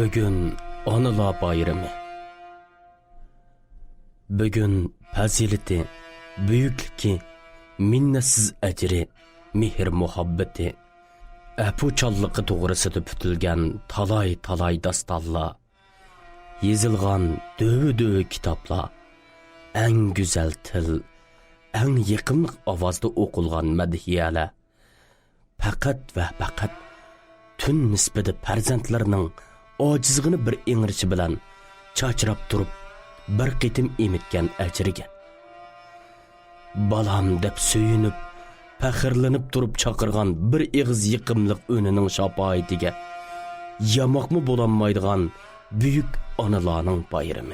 Bugün Analar bayramı. Bugün fazileti, büyüklüğü, minnetsiz ecri, mehr muhabbeti, apuchallıqı toğrısıda bütülgen talay dastallar, yazılgan dövü kitaplar, en güzel til, en yakınlık avazda okulgan medhiyeler, fakat ve fakat tün nisbeti perzentlerinin acizgini bir ingirişi bilen çaçırap durup bir qitim emitken eciriga. Balam dep söyünüp, pəxirlenip durup çakırgan bir eğiz yıkımlık önünün şapayetiga yamakmı bolanmaydıgan büyük analarning bayramı.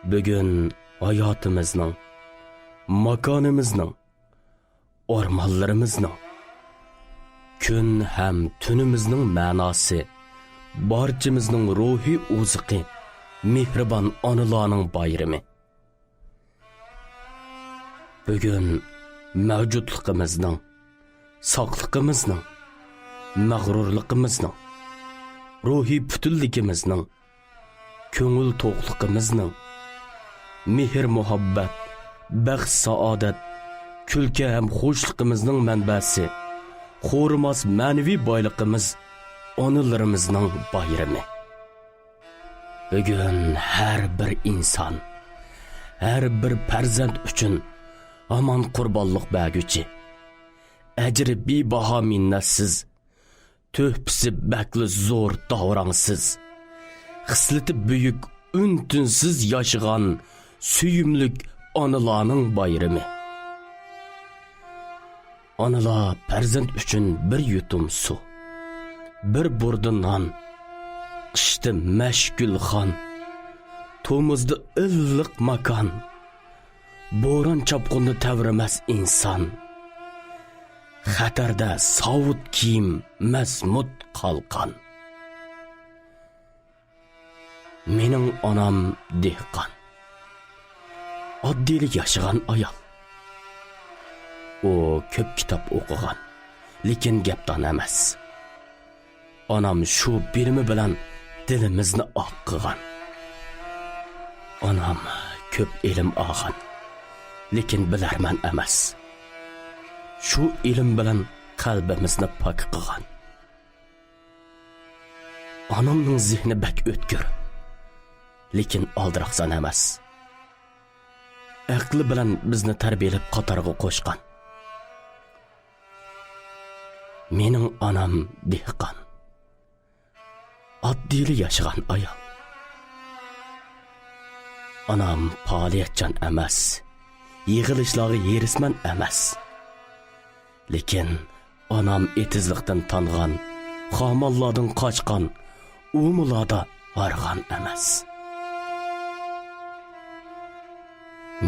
Bugün hayatımızning, makanımızning, ormanlarımızning, kun hem tunimizning ma'nosi, barchamizning ruhiy oziqi, mehribon onalarning bayrami. Bugün mavjudligimizning, sog'lig'imizning, mag'rurligimizning, ruhiy putunligimizning, ko'ngil to'qligimizning, mehr muhabbat, baxt saodat, kulka ham xo'shligimizning manbasi, xo'rimas ma'naviy boyligimiz onalarimizning bayrami. Bugün her bir insan, her bir farzand uchun aman qurbonlik berguchi, ajri bebaho minnatsiz, to'hpisi bakli zo'r davransiz, xislati buyuk un-tunsiz yashagan suyumlik onalarning bayrami. Analar farzand uchun bir yutum suv, bir burda non, qishda mashgul xon, to'mizda illiq makon, bo'ron chopqinni tavramas inson, xatarda sovut kiyim mazmut qalqon. Mening onam dehqon, oddiylik yashagan ayol. O ko'p kitob o'qigan, lekin gapdan emas. Onam shu bilimi bilan dilimizni oq qilgan. Onam ko'p ilm olgan, lekin bilarman emas. Shu ilm bilan qalbimizni pok qilgan. Onamning zihni bak o'tkir, lekin aldiraqsan emas. Aqli bilan bizni tarbiyalab qatorga qo'shgan. Mening onam dehqon, oddiyli yashagan ayol. Onam faoliyatchan emas, yig'ilishlarga yerisman emas. Lekin onam etizlikdan tangan, xamallardan qochgan, umularda vargan emas.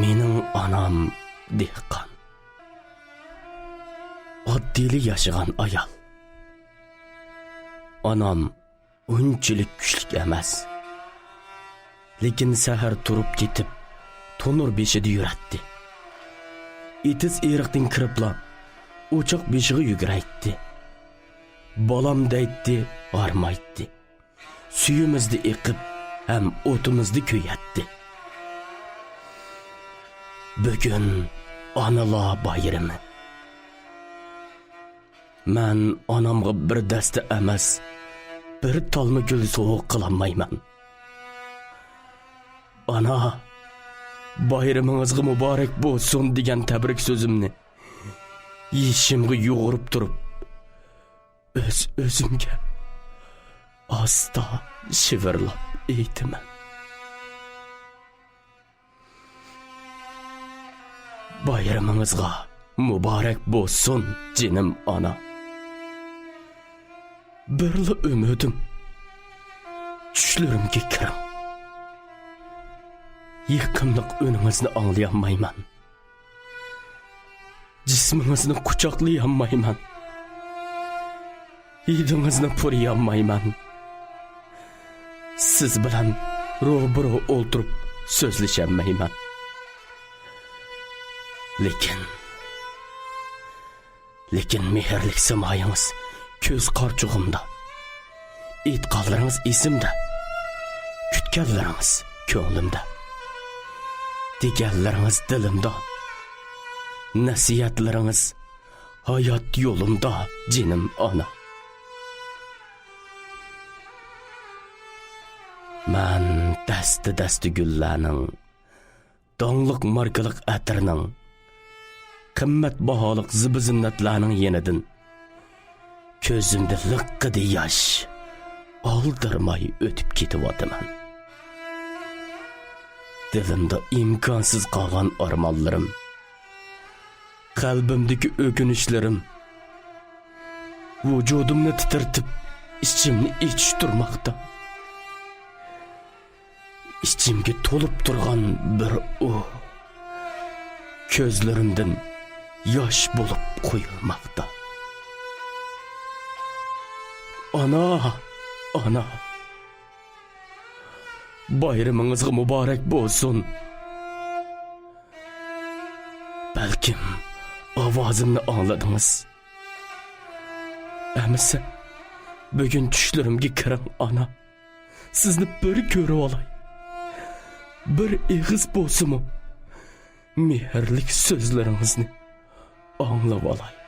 Mening onam dehqon, oddiyli yashagan ayol. Onam unchalik kuchlik emas, lekin sahar turib ketib tonur beshida yuratdi. Etiz eriqdan kiribla o'choq beshiga yuguraytdi. Bolam deytdi, armaytdi. Suyimizni eqib ham o'timizni ko'yatdi. Bugün analar bayrami. Men onamga bir dasta emas, bir tolma gul sovuq qilolmayman. Ana, bayramingizga muborak bo'lsin degan tabrik so'zimni yeshimga yo'g'irib turib, o'zimga asta shivirlab aytaman. Bayramingizga muborak bo'lsin, jinim ona. Birli ümidim, tushlarimga kiring. Yaqinliq o'ningizni anglayolmayman. Jismingizni quchoqlayolmayman. Hidingizni puriyolmayman. Siz bilan ro'baro o'ltirib so'zlasholmayman. Lekin mehrlik simoyingiz ko'z qarchug'imda, aytganlaringiz esimda, kutganlaringiz ko'nglimda, deganlaringiz dilimda, nasihatlaringiz hayot yo'limda, jinim ona. Man dasti gullarning, dongliq markaliq atirning, qimmat baholiq zibizinnatlarning yenidan ko'zimda liqqidi yosh oldirmay o'tib ketyapman. Dilimda imkonsiz qolgan armonlarim, qalbimdagi o'kinishlarim vujudimni titirtib, ichimni ichishtirmoqda. İçimge to'lib turgan bir ko'zlarimdan yosh bo'lib quyilmoqda. Ana, bayramingizga muborak bo'lsin. Balkim ovozimni angladingiz. Amisa bugun tushlarimga kiring ana. Sizni bir ko'rib olay. Bir eg'iz bo'lsin-mu, mehrlik so'zlaringizni anglab olay.